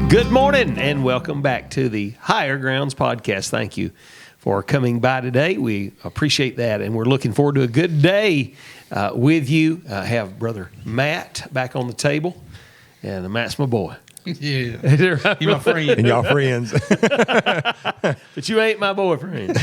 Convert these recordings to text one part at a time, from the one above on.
Good morning and welcome back to the Higher Grounds Podcast. Thank you for coming by today. We appreciate that, and we're looking forward to a good day with you. I have Brother Matt back on the table, and Matt's my boy. Yeah, Right, you my friend. And y'all friends. but you ain't my boyfriend.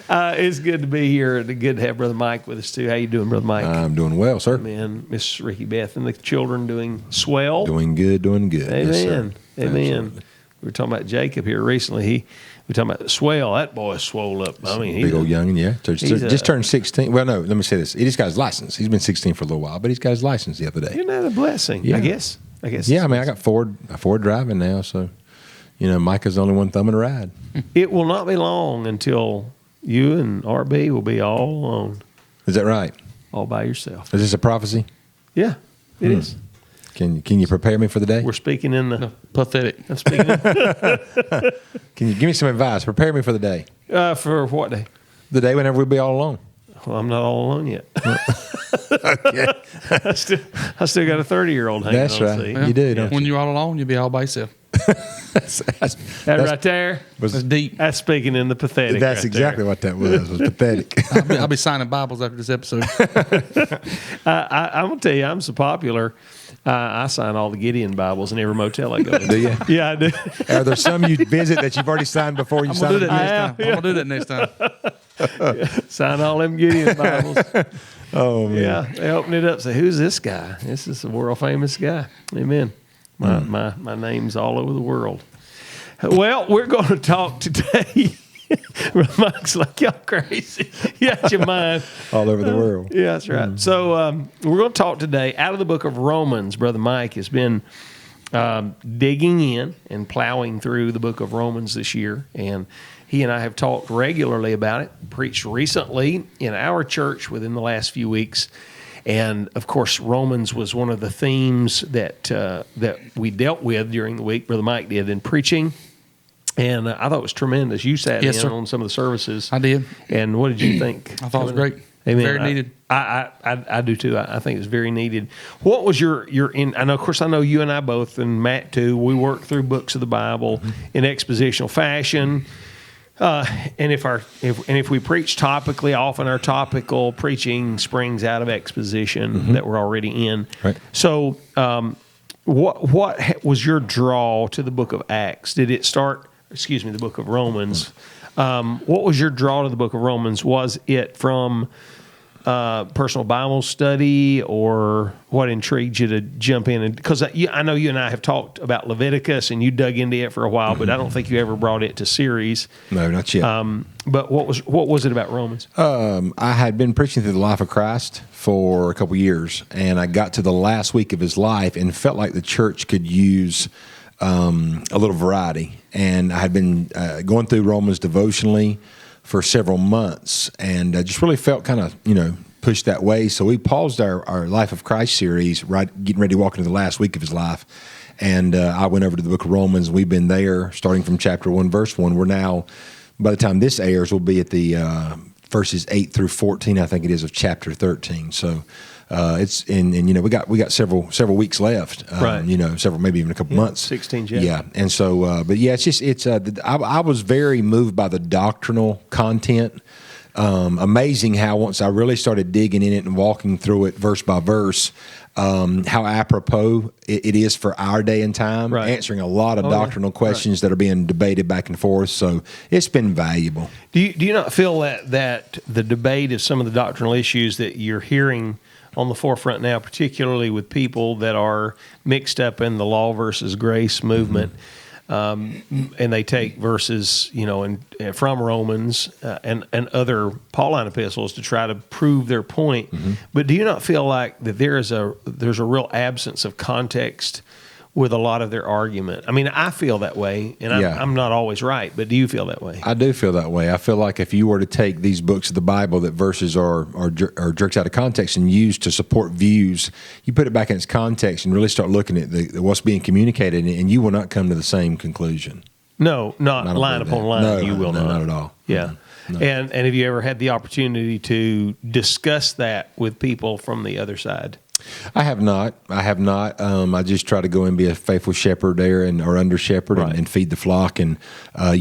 It's good to be here, and good to have Brother Mike with us too. How you doing, Brother Mike? I'm doing well, sir. Amen. Miss Ricky Beth and the children doing swell. Doing good, doing good. Amen. Yes, sir. Amen. Absolutely. We were talking about Jacob here recently. We were talking about swell. That boy swole up. I mean, Big old youngin', yeah. Just turned 16. Well, no, let me say this. He just got his license. He's been 16 for a little while, but he's got his license the other day. Isn't that a blessing? Yeah. I guess. Yeah, I mean, I got Ford driving now, so, Micah's the only one thumbing the ride. It will not be long until you and RB will be all alone, Is that right? all by yourself. Is this a prophecy? Yeah, it is. Can you prepare me for the day? We're speaking in the. No, pathetic. I'm speaking in, Can you give me some advice? Prepare me for the day. for what day? The day whenever we'll be all alone. Well, I'm not all alone yet. Okay. I still got a 30-year-old hanging That's on. right. See? You do, don't you? When you're all alone, you'll be all by yourself. That right there. That's deep. That's speaking in the pathetic. That's right exactly what that was. It was pathetic. I'll be signing Bibles after this episode. I'm gonna tell you, I'm so popular. I sign all the Gideon Bibles in every motel I go to. Do you? Yeah, I do. Are there some you visit that you've already signed before you I'm sign gonna do that them? next time. I'm gonna do that next time. Sign all them Gideon Bibles. Oh, man. Yeah, they open it up. Say, who's this guy? This is a world famous guy. Amen. My name's all over the world. Well, we're going to talk today. Mike's like, y'all crazy. You out your mind. All over the world. Yeah, that's right. So we're going to talk today out of the book of Romans. Brother Mike has been digging in and plowing through the book of Romans this year, and he and I have talked regularly about it, preached recently in our church within the last few weeks. And, of course, Romans was one of the themes that we dealt with during the week, Brother Mike did, in preaching. And I thought it was tremendous. You sat Yes, in sir. on some of the services. I did. And what did you think? I thought it was great. Amen. Very needed. I do too. I think it's very needed. What was your in? I know, of course, I know you and I both, and Matt too. We work through books of the Bible in expositional fashion. And if we preach topically, often our topical preaching springs out of exposition that we're already in. Right. So, what was your draw to the book of Acts? Did it start? Excuse me, the book of Romans. What was your draw to the book of Romans? Was it from personal Bible study, or what intrigued you to jump in? Because I know you and I have talked about Leviticus, and you dug into it for a while, but I don't think you ever brought it to series. No, not yet. But what was it about Romans? I had been preaching through the life of Christ for a couple years, and I got to the last week of his life and felt like the church could use a little variety. And I had been going through Romans devotionally for several months, and I just really felt kind of, pushed that way. So we paused our Life of Christ series, getting ready to walk into the last week of his life. And I went over to the book of Romans. We've been there starting from chapter 1, verse 1. We're now, by the time this airs, we'll be at the verses 8 through 14, I think it is, of chapter 13. So it's we got several weeks left, Right. several, maybe even a couple months. 16 chapters. Yeah, and so, but yeah, I was very moved by the doctrinal content. Amazing how once I really started digging in it and walking through it verse by verse, how apropos it is for our day and time, Right. answering a lot of doctrinal questions that are being debated back and forth. So it's been valuable. Do you not feel that the debate of some of the doctrinal issues that you're hearing on the forefront now, particularly with people that are mixed up in the law versus grace movement, and they take verses, from Romans and other Pauline epistles to try to prove their point. But do you not feel like that there's a real absence of context with a lot of their argument? I mean, I feel that way, and I'm not always right, but do you feel that way? I do feel that way. I feel like if you were to take these books of the Bible that verses are jerked out of context and used to support views, you put it back in its context and really start looking at what's being communicated, and you will not come to the same conclusion. No, not line upon line. No, you will no, not. not at all. Yeah. No. And have you ever had the opportunity to discuss that with people from the other side? I have not. I just try to go and be a faithful shepherd there, or under shepherd, Right. and feed the flock. And I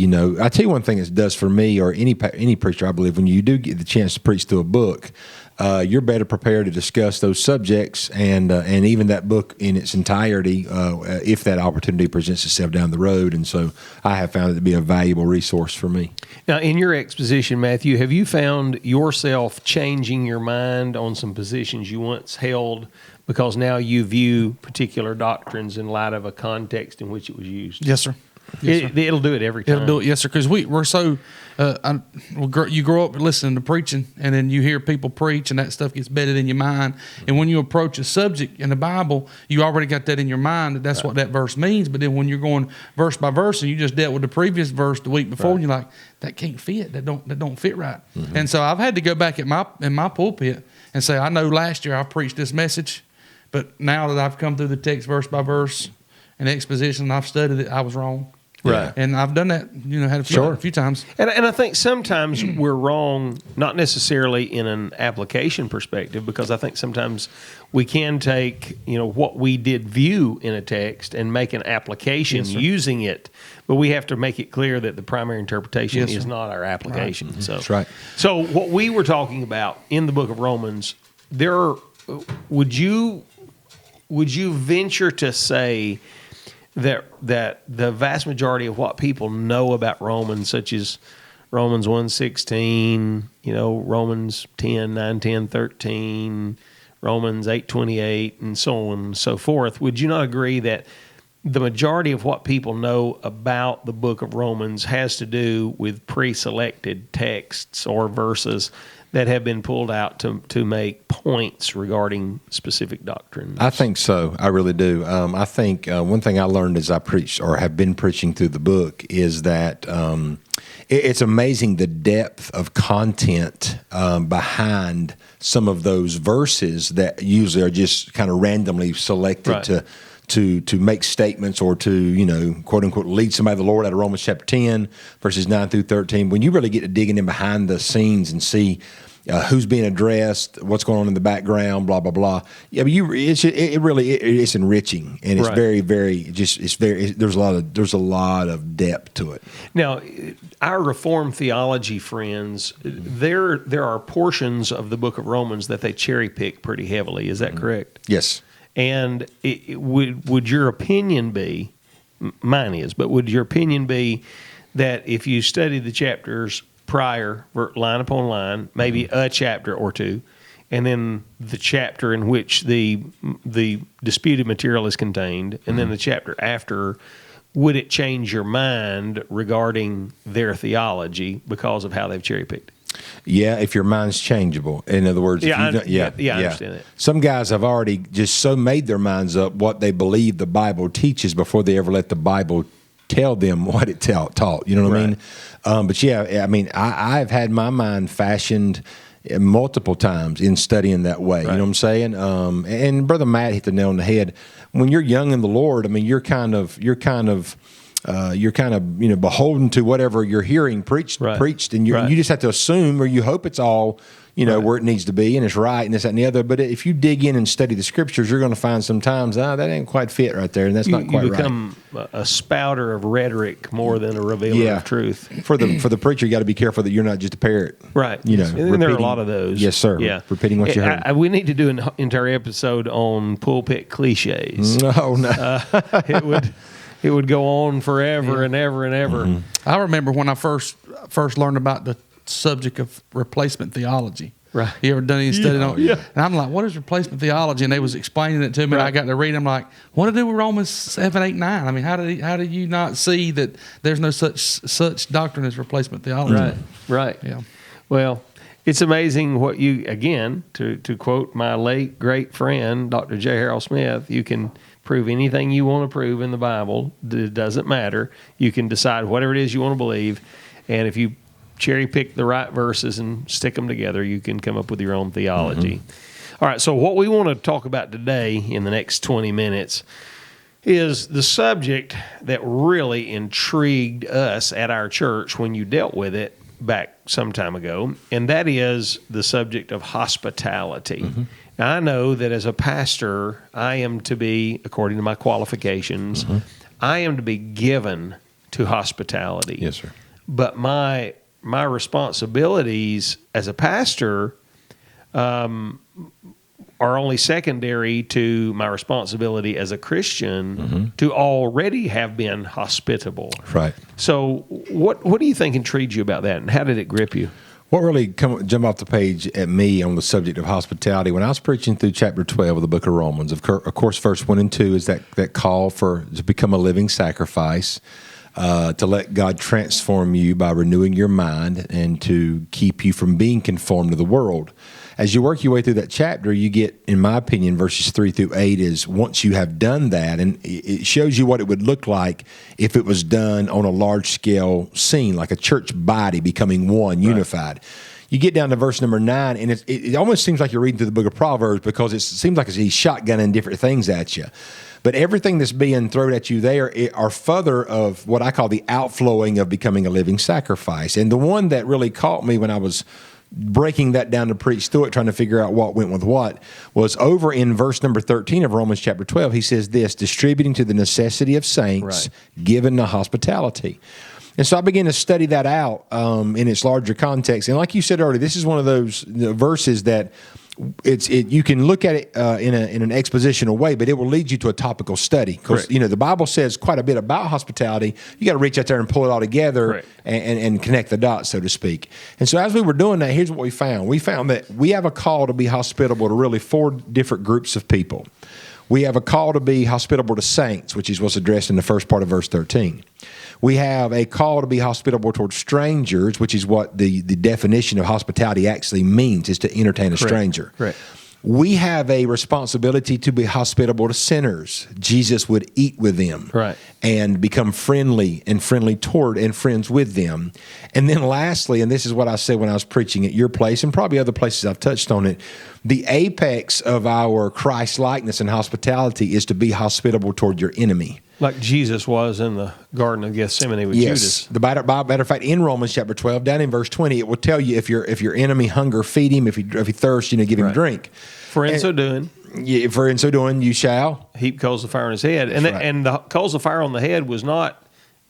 tell you one thing it does for me, or any preacher, I believe, when you do get the chance to preach through a book, you're better prepared to discuss those subjects and even that book in its entirety, if that opportunity presents itself down the road. And so I have found it to be a valuable resource for me. Now, in your exposition, Matthew, have you found yourself changing your mind on some positions you once held because now you view particular doctrines in light of a context in which it was used? Yes, sir. Yes, sir. It'll do it every time. It'll do it, yes, sir. Because we're so you grow up listening to preaching, and then you hear people preach, and that stuff gets bedded in your mind. And when you approach a subject in the Bible, you already got that in your mind that's what that verse means. But then when you're going verse by verse, and you just dealt with the previous verse the week before, and you're like, that can't fit. That don't fit right. Mm-hmm. And so I've had to go back in my pulpit and say, I know last year I preached this message, but now that I've come through the text verse by verse and exposition, and I've studied it, I was wrong. Right. And I've done that, had a few times. And I think sometimes we're wrong, not necessarily in an application perspective, because I think sometimes we can take, what we did view in a text and make an application using it, but we have to make it clear that the primary interpretation is not our application. Right. So, that's right. So what we were talking about in the book of Romans, would you venture to say that the vast majority of what people know about Romans, such as Romans 1:16, Romans 10:9, 10, 13, Romans 8:28, and so on and so forth, would you not agree that the majority of what people know about the book of Romans has to do with pre-selected texts or verses that have been pulled out to make points regarding specific doctrines? I think so. I really do. I think one thing I learned as I preached or have been preaching through the book is that it's amazing the depth of content behind some of those verses that usually are just kind of randomly selected to make statements or to, quote unquote, lead somebody to the Lord out of Romans chapter 10, verses 9 through 13. When you really get to digging in behind the scenes and see who's being addressed, what's going on in the background, blah, blah, blah. Yeah, but it's enriching, and it's very, very, there's a lot of depth to it. Now, our Reformed theology friends, there are portions of the book of Romans that they cherry pick pretty heavily. Is that correct? Yes. And would your opinion be, mine is, but would your opinion be that if you study the chapters prior, line upon line, maybe a chapter or two, and then the chapter in which the disputed material is contained, and then the chapter after, would it change your mind regarding their theology because of how they've cherry-picked it? Yeah, if your mind's changeable. In other words, I understand that. Some guys have already just so made their minds up what they believe the Bible teaches before they ever let the Bible tell them what it taught. You know what I mean? But yeah, I mean, I've had my mind fashioned multiple times in studying that way. Right. You know what I'm saying? And Brother Matt hit the nail on the head. When you're young in the Lord, I mean, you're kind of beholden to whatever you're hearing preached, and you just have to assume, or you hope it's all where it needs to be, and it's right, and this, that, and the other. But if you dig in and study the scriptures, you're going to find sometimes that ain't quite fit right there, and that's not quite right. You become a spouter of rhetoric more than a revealer of truth. For the preacher, you got to be careful that you're not just a parrot, right? And there are a lot of those. Yes, sir. Yeah, repeating what you heard. We need to do an entire episode on pulpit cliches. No. It would go on forever and ever and ever. Mm-hmm. I remember when I first learned about the subject of replacement theology. Right. You ever done any study on it? Yeah. And I'm like, what is replacement theology? And they was explaining it to me, and I got to read. I'm like, what to do with Romans 7, 8, 9? I mean, how do you not see that there's no such doctrine as replacement theology? Right. Yeah. Well, it's amazing what you, again, to quote my late great friend, Dr. J. Harold Smith, you can prove anything you want to prove in the Bible. It doesn't matter. You can decide whatever it is you want to believe, and if you cherry pick the right verses and stick them together, you can come up with your own theology. All right, so what we want to talk about today in the next 20 minutes is the subject that really intrigued us at our church when you dealt with it back some time ago, and that is the subject of hospitality. Now, I know that as a pastor, I am to be, according to my qualifications, I am to be given to hospitality. Yes, sir. But my responsibilities as a pastor are only secondary to my responsibility as a Christian to already have been hospitable. Right. So what do you think intrigued you about that, and how did it grip you? What really jumped off the page at me on the subject of hospitality, when I was preaching through chapter 12 of the book of Romans, of course, verse 1 and 2 is that call to become a living sacrifice, to let God transform you by renewing your mind and to keep you from being conformed to the world. As you work your way through that chapter, you get, in my opinion, verses 3 through 8 is once you have done that, and it shows you what it would look like if it was done on a large-scale scene, like a church body becoming one, unified. You get down to verse number 9, and it almost seems like you're reading through the book of Proverbs because it seems like he's shotgunning different things at you. But everything that's being thrown at you there are further of what I call the outflowing of becoming a living sacrifice. And the one that really caught me when I was breaking that down to preach through it, trying to figure out what went with what, was over in verse number 13 of Romans chapter 12. He says this, distributing to the necessity of saints, given to hospitality. And so I began to study that out in its larger context. And like you said earlier, this is one of those verses that you can look at it in an expositional way, but it will lead you to a topical study because the Bible says quite a bit about hospitality. You got to reach out there and pull it all together and connect the dots, so to speak. And so as we were doing that, here's what we found. We found that we have a call to be hospitable to really 4 different groups of people. We have a call to be hospitable to saints, which is what's addressed in the first part of verse 13. We have a call to be hospitable towards strangers, which is what the definition of hospitality actually means, is to entertain a stranger. Correct. We have a responsibility to be hospitable to sinners. Jesus would eat with them and become friendly toward and friends with them. And then lastly, and this is what I said when I was preaching at your place and probably other places I've touched on it, the apex of our Christ-likeness and hospitality is to be hospitable toward your enemy. Like Jesus was in the Garden of Gethsemane with Judas. The matter of fact, in Romans chapter 12, down in verse 20, it will tell you if your enemy hunger, feed him. If he thirst, give him drink. For in so doing, you shall heap coals of fire on his head. And the coals of fire on the head was not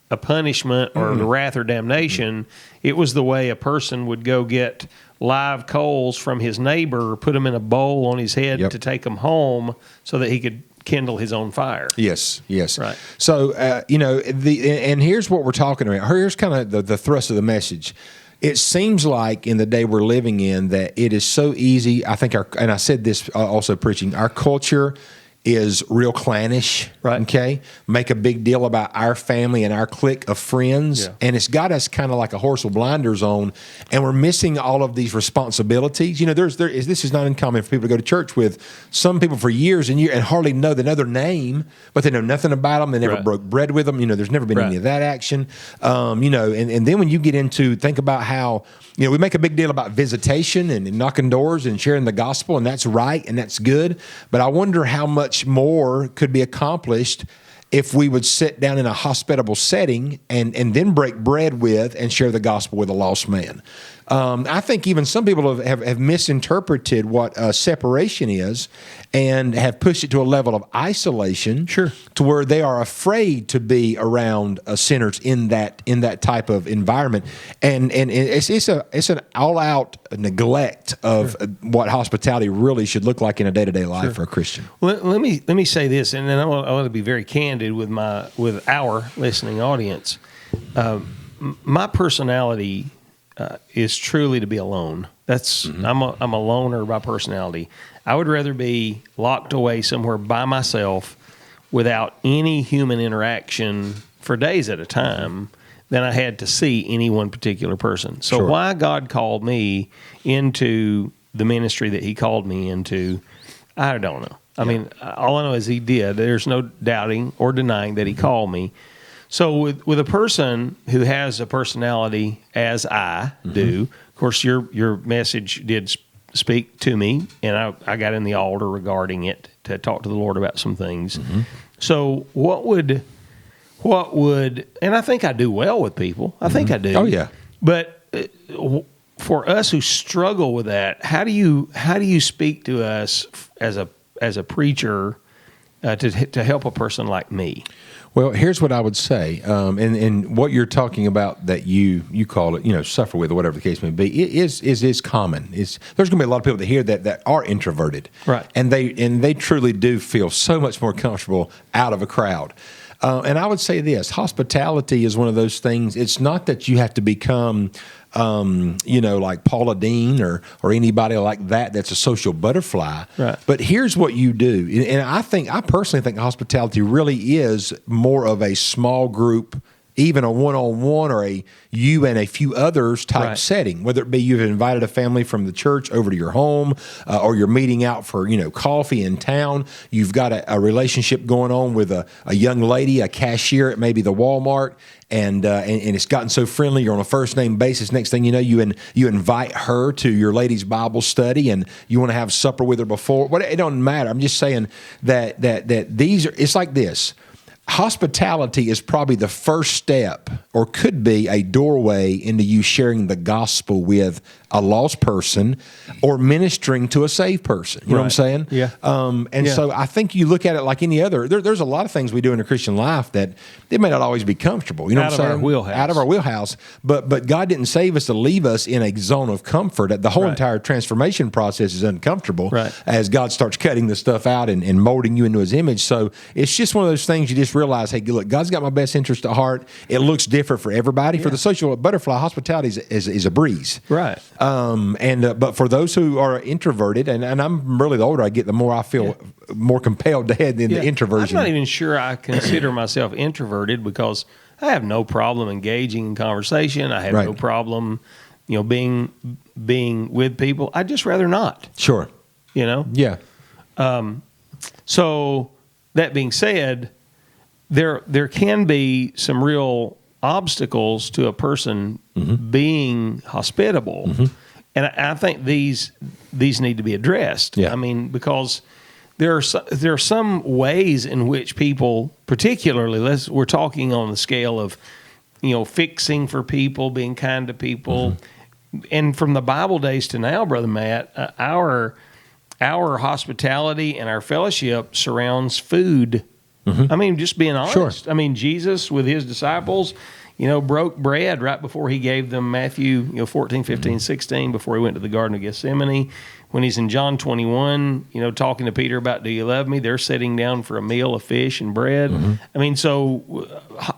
a punishment or the wrath or damnation. It was the way a person would go get live coals from his neighbor, put them in a bowl on his head to take them home so that he could kindle his own fire. Yes. Right. So, and here's what we're talking about. Here's kind of the thrust of the message. It seems like in the day we're living in that it is so easy. I think and I said this also preaching, our culture is real clannish, okay? Make a big deal about our family and our clique of friends, and it's got us kind of like a horse with blinders on, and we're missing all of these responsibilities. This is not uncommon for people to go to church with some people for years and years and hardly know their name, but they know nothing about them. They never broke bread with them. There's never been any of that action. And then when you get into, think about how, we make a big deal about visitation and knocking doors and sharing the gospel, and that's right and that's good, but I wonder how much more could be accomplished if we would sit down in a hospitable setting and then break bread with and share the gospel with a lost man. I think even some people have misinterpreted what separation is and have pushed it to a level of isolation to where they are afraid to be around sinners in that type of environment. And it's an all-out neglect of what hospitality really should look like in a day-to-day life for a Christian. Well, let me say this, and then I want to be very candid with our listening audience. My personality is truly to be alone. I'm a loner by personality. I would rather be locked away somewhere by myself without any human interaction for days at a time than I had to see any one particular person. So why God called me into the ministry that he called me into, I don't know. I mean, all I know is he did. There's no doubting or denying that he called me. So with a person who has a personality as I do, of course, your message did speak to me, and I got in the altar regarding it to talk to the Lord about some things. So what would, and I think I do well with people. I think I do. Oh, yeah. But for us who struggle with that, how do you speak to us as a preacher to help a person like me? Well, here's what I would say, and what you're talking about that you call it, suffer with or whatever the case may be, is common. There's going to be a lot of people that hear that are introverted, right? And they truly do feel so much more comfortable out of a crowd. And I would say this: hospitality is one of those things. It's not that you have to become like Paula Dean or anybody like that that's a social butterfly. Right. But here's what you do. And I personally think hospitality really is more of a small group, even a one-on-one or a you and a few others type Right. setting, whether it be you've invited a family from the church over to your home or you're meeting out for, coffee in town. You've got a relationship going on with a young lady, a cashier at maybe the Walmart, and it's gotten so friendly. You're on a first name basis. Next thing you know, you invite her to your ladies' Bible study, and you want to have supper with her before. But it doesn't matter. I'm just saying that these are. It's like this. Hospitality is probably the first step, or could be a doorway into you sharing the gospel with a lost person or ministering to a saved person. You know what I'm saying? Yeah. So I think you look at it like any other. There's a lot of things we do in a Christian life that it may not always be comfortable. You know Out what I'm of our saying? wheelhouse. Out of our wheelhouse. But God didn't save us to leave us in a zone of comfort. The whole Right. entire transformation process is uncomfortable Right. as God starts cutting the stuff out and molding you into His image. So it's just one of those things you just realize, hey, look, God's got my best interest at heart. It looks different for everybody. For the social butterfly, hospitality is a breeze. Right. But for those who are introverted, and I'm really the older I get, the more I feel more compelled to head in the introversion. I'm not even sure I consider myself introverted because I have no problem engaging in conversation. I have Right. no problem, being with people. I'd just rather not. Sure. Yeah. So that being said, there can be some real obstacles to a person being hospitable, and I think these need to be addressed. Yeah. I mean, because there are some ways in which people, particularly, we're talking on the scale of, fixing for people, being kind to people, and from the Bible days to now, Brother Matt, our hospitality and our fellowship surrounds food. I mean, just being honest. Sure. I mean, Jesus with his disciples, broke bread right before he gave them Matthew 14, 15, 16, before he went to the Garden of Gethsemane. When he's in John 21, talking to Peter about, do you love me? They're sitting down for a meal of fish and bread. I mean, so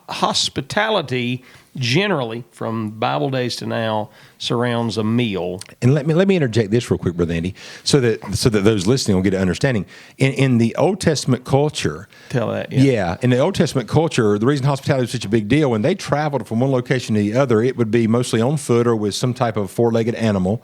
hospitality generally from Bible days to now surrounds a meal. And let me interject this real quick, Brother Andy, so that those listening will get an understanding. In the Old Testament culture, Tell that. in the Old Testament culture, the reason hospitality was such a big deal, when they traveled from one location to the other, it would be mostly on foot or with some type of four-legged animal.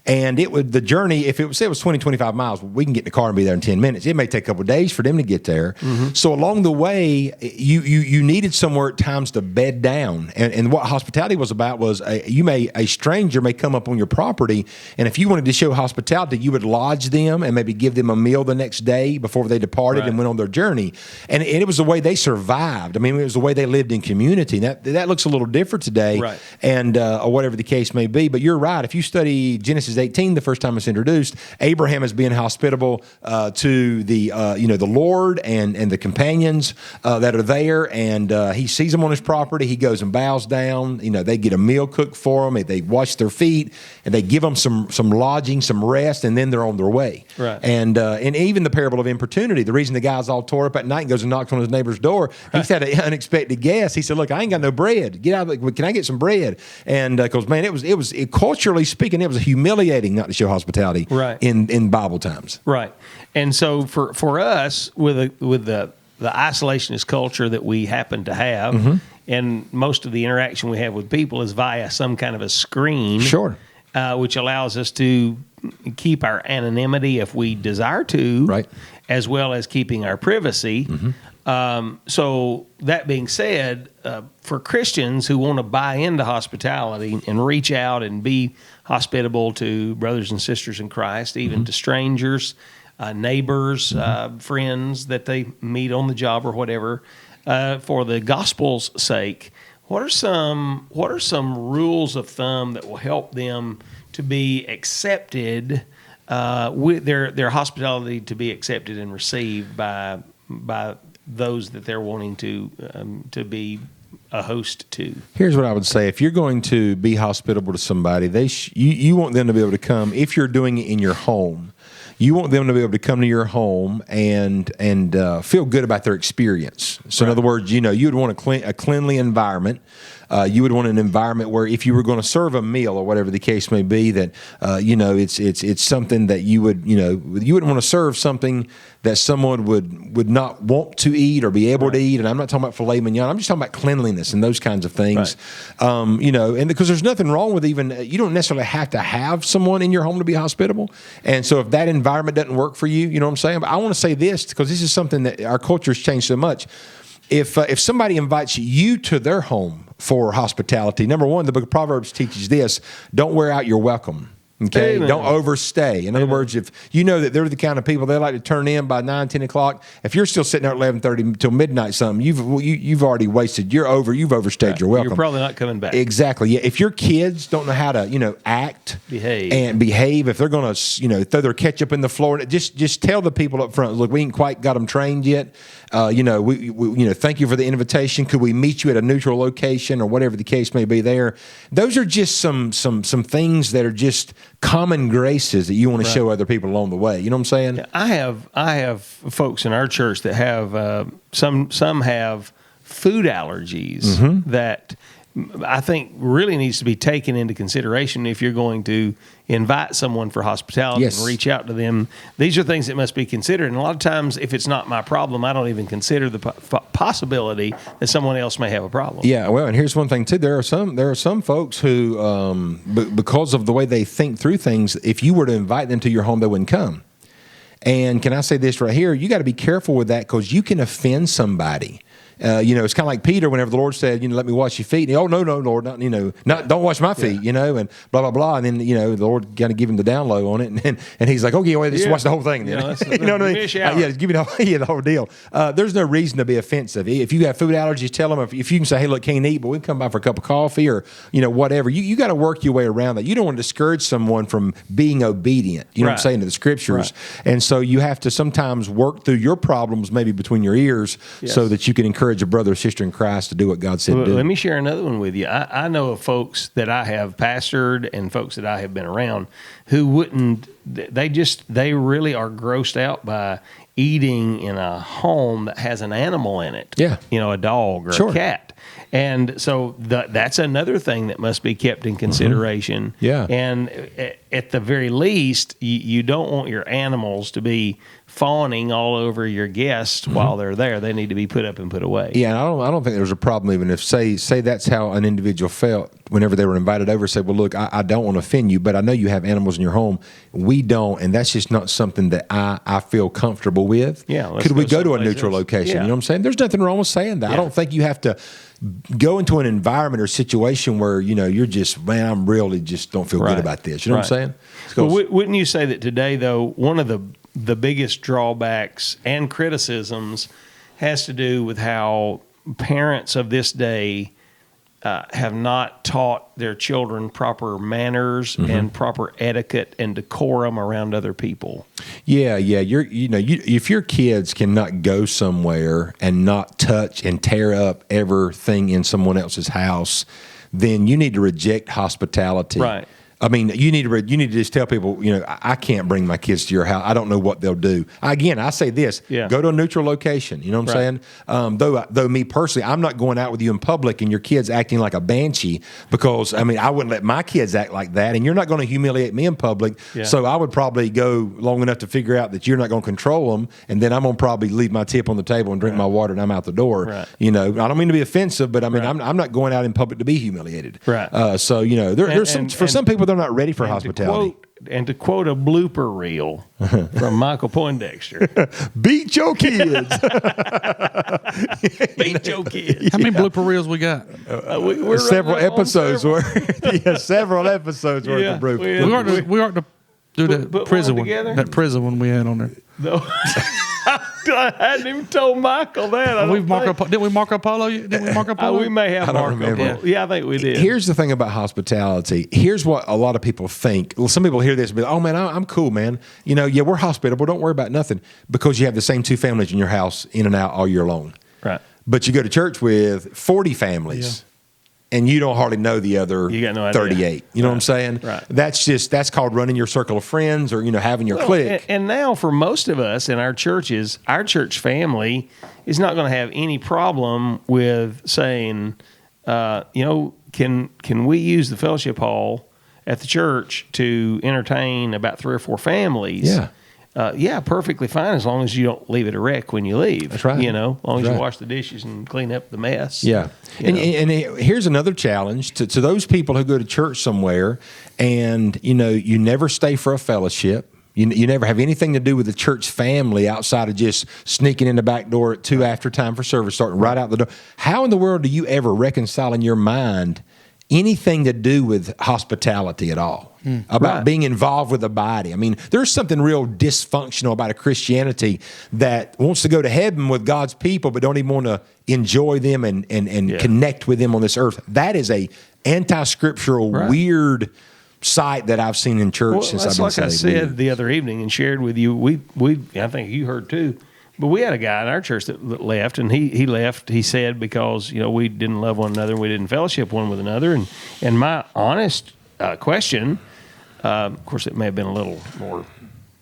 And the journey, if it was 20, 25 miles, we can get in the car and be there in 10 minutes. It may take a couple of days for them to get there. So along the way, you needed somewhere at times to bed down. And what hospitality was about was a stranger may come up on your property, and if you wanted to show hospitality, you would lodge them and maybe give them a meal the next day before they departed Right. and went on their journey. And it was the way they survived. I mean, it was the way they lived in community. That looks a little different today, Right. and or whatever the case may be. But you're right. If you study Genesis 18, the first time it's introduced, Abraham is being hospitable to the Lord and the companions that are there, and he sees them on his property. He goes and bows down. They get a meal cooked for them. They wash their feet, and they give them some lodging, some rest, and then they're on their way. Right. And even the parable of importunity, the reason the guy's all tore up at night and goes and knocks on his neighbor's door, he's had an unexpected guest. He said, "Look, I ain't got no bread. Get out! Can I get some bread?" And because man, it was culturally speaking, it was humiliating not to show hospitality. Right. In Bible times. Right. And so for us, with the isolationist culture that we happen to have, and most of the interaction we have with people is via some kind of a screen, Sure. which allows us to keep our anonymity if we desire to, Right. as well as keeping our privacy. So that being said, for Christians who want to buy into hospitality and reach out and be hospitable to brothers and sisters in Christ, even to strangers, neighbors, friends that they meet on the job or whatever, for the gospel's sake, What are some rules of thumb that will help them to be accepted with their hospitality to be accepted and received by those that they're wanting to be a host to? Here's what I would say: if you're going to be hospitable to somebody, you want them to be able to come. If you're doing it in your home, you want them to be able to come to your home and feel good about their experience. So, in other words, you would want a cleanly environment. You would want an environment where if you were going to serve a meal or whatever the case may be, that it's something that you wouldn't want to serve something that someone would not want to eat or be able to eat. And I'm not talking about filet mignon. I'm just talking about cleanliness and those kinds of things. Right. And because there's nothing wrong with you don't necessarily have to have someone in your home to be hospitable. And so if that environment doesn't work for you, you know what I'm saying? But I want to say this because this is something that our culture has changed so much. If somebody invites you to their home for hospitality, number one, the book of Proverbs teaches this: don't wear out your welcome. Okay, Amen. Don't overstay. In other words, if you know that they're the kind of people they like to turn in by 9, 10 o'clock, if you're still sitting there at 11:30 till midnight, something you've already wasted. You've overstayed your welcome. You're probably not coming back. Exactly. Yeah. If your kids don't know how to act, behave, if they're going to throw their ketchup in the floor, just tell the people up front, look, we ain't quite got them trained yet. We thank you for the invitation. Could we meet you at a neutral location or whatever the case may be there? Those are just some things that are just common graces that you want to show other people along the way. You know what I'm saying? I have folks in our church that have some have food allergies that I think really needs to be taken into consideration if you're going to invite someone for hospitality and reach out to them. These are things that must be considered. And a lot of times, if it's not my problem, I don't even consider the possibility that someone else may have a problem. Yeah, well, and here's one thing too. There are some folks who, because of the way they think through things, if you were to invite them to your home, they wouldn't come. And can I say this right here? You got to be careful with that because you can offend somebody. It's kind of like Peter whenever the Lord said, let me wash your feet. And no, Lord, don't wash my feet, and blah, blah, blah. And then, the Lord kind of give him the down low on it. And he's like, okay, well, just watch the whole thing. Then. You know what I mean? Give me the whole deal. There's no reason to be offensive. If you have food allergies, tell them. If you can say, hey, look, can't eat, but we can come by for a cup of coffee or, whatever. You got to work your way around that. You don't want to discourage someone from being obedient, what I'm saying, to the scriptures. Right. And so you have to sometimes work through your problems maybe between your ears so that you can encourage a brother or sister in Christ to do what God said to do. Let me share another one with you. I know of folks that I have pastored and folks that I have been around who wouldn't, they really are grossed out by eating in a home that has an animal in it. Yeah. A dog or a cat. And so that's another thing that must be kept in consideration. Yeah. And at the very least, you don't want your animals to be fawning all over your guests while they're there. They need to be put up and put away. Yeah, and I don't think there's a problem even if say that's how an individual felt whenever they were invited over. Say, well, look, I don't want to offend you, but I know you have animals in your home. We don't, and that's just not something that I feel comfortable with. Yeah, could we go to a neutral location? Yeah. You know what I'm saying? There's nothing wrong with saying that. Yeah. I don't think you have to go into an environment or situation where you're just, man, I'm really just don't feel good about this. You know what I'm saying? Well, wouldn't you say that today, though, one of the biggest drawbacks and criticisms has to do with how parents of this day have not taught their children proper manners and proper etiquette and decorum around other people? Yeah. If your kids cannot go somewhere and not touch and tear up everything in someone else's house, then you need to reject hospitality. Right. I mean, you need to just tell people, I can't bring my kids to your house. I don't know what they'll do. Again, I say this: go to a neutral location. You know what I'm saying? Though me personally, I'm not going out with you in public and your kids acting like a banshee because I wouldn't let my kids act like that, and you're not going to humiliate me in public. Yeah. So I would probably go long enough to figure out that you're not going to control them, and then I'm going to probably leave my tip on the table and drink my water, and I'm out the door. Right. I don't mean to be offensive, but I'm not going out in public to be humiliated. Right. There's some people. They're not ready for hospitality. To quote a blooper reel from Michael Poindexter, beat your kids. Beat your kids. How many blooper reels we got? We're several episodes worth. Several episodes worth of bloopers. We ought to do that prison one. That prison one we had on there. No. I hadn't even told Michael that. I don't think. Didn't we Marco Polo? Didn't we Marco Polo? We may have I don't Marco. remember. Polo. Yeah, I think we did. Here's the thing about hospitality. Here's what a lot of people think. Well, some people hear this and be like, oh, man, I'm cool, man. You know, yeah, we're hospitable. Don't worry about nothing, because you have the same two families in your house in and out all year long. Right. But you go to church with 40 families. And you don't hardly know the other You got no idea. 38. You know what I'm saying? Right. That's called running your circle of friends, or, you know, having your clique. And now for most of us in our churches, our church family is not going to have any problem with saying, you know, can we use the fellowship hall at the church to entertain about 3 or 4 families? Yeah. Yeah, perfectly fine, as long as you don't leave it a wreck when you leave. That's right. You know, as long as That's you right. wash the dishes and clean up the mess. Yeah. You And know. here's another challenge to those people who go to church somewhere and, you know, you never stay for a fellowship. You never have anything to do with the church family outside of just sneaking in the back door at 2 after time for service, starting right out the door. How in the world do you ever reconcile in your mind anything to do with hospitality at all? About Right. being involved with the body. I mean, there's something real dysfunctional about a Christianity that wants to go to heaven with God's people, but don't even want to enjoy them and Yeah. connect with them on this earth. That is a anti-scriptural, Right. weird sight that I've seen in church Well, since that's I've been like I saved. said Weird. the other evening and shared with you. We I think you heard too, but we had a guy in our church that left, and he left. He said because, you know, we didn't love one another and we didn't fellowship one with another. And my honest question, of course, it may have been a little more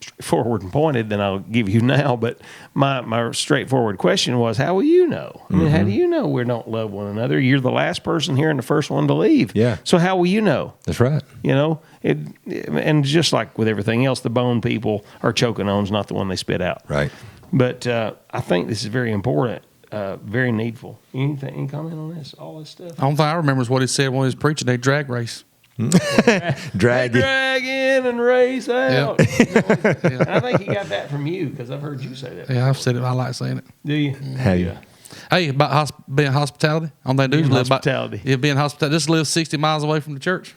straightforward and pointed than I'll give you now, but my straightforward question was, how will you know? I mean, how do you know we don't love one another? You're the last person here and the first one to leave. Yeah. So how will you know? That's right. You know, and just like with everything else, the bone people are choking on's not the one they spit out. Right. But I think this is very important, very needful. Any comment on this? All this stuff. The only thing I remember is what he said when he was preaching. They drag race. Drag it. Drag in and race out. Yep. And I think he got that from you because I've heard you say that. Yeah, I've said it. I like saying it. Do you? Have you? Yeah. Hey, about being hospitality. On that dude Being live hospitality. being hospitality. Just live 60 miles away from the church.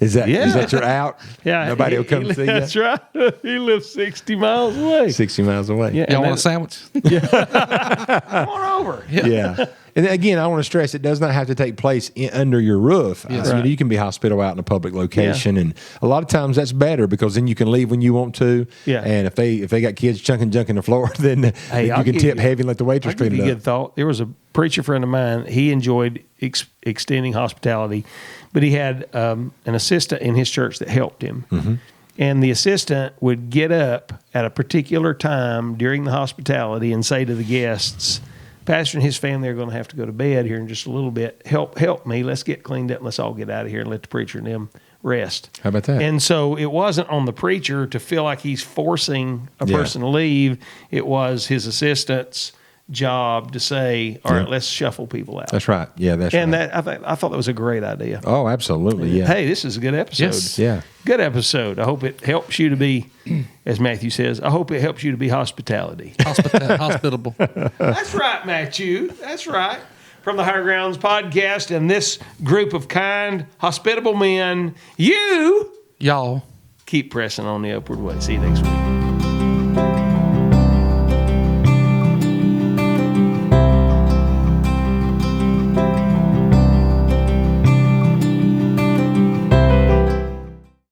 Is that Yeah. your out? Yeah. Nobody will come see you. That's right. He lives 60 miles away. 60 miles away. Yeah. Y'all and want a sandwich? Come on over. Yeah. And again, I want to stress it does not have to take place under your roof. Yes. You know, Right. you can be hospitable out in a public location, and a lot of times that's better because then you can leave when you want to. Yeah. And if they got kids chunking junk in the floor, then Hey, then I'll you can give tip you- heavy and let the waitress I'll give clean you a it good up. thought. There was a preacher friend of mine. He enjoyed extending hospitality, but he had an assistant in his church that helped him. Mm-hmm. And the assistant would get up at a particular time during the hospitality and say to the guests, Pastor and his family are going to have to go to bed here in just a little bit. Help me. Let's get cleaned up and let's all get out of here and let the preacher and them rest. How about that? And so it wasn't on the preacher to feel like he's forcing a Yeah. person to leave. It was his assistant's job to say, all right, Yeah. let's shuffle people out. That's right. Yeah, that's And right. that I thought that was a great idea. Oh, absolutely. Yeah. Hey, this is a good episode. Yes. Yeah. Good episode. I hope it helps you to be, as Matthew says, I hope it helps you to be hospitality. Hospitable. That's right, Matthew. That's right. From the Higher Grounds podcast and this group of kind, hospitable men, you Y'all. keep pressing on the upward way. See you next week.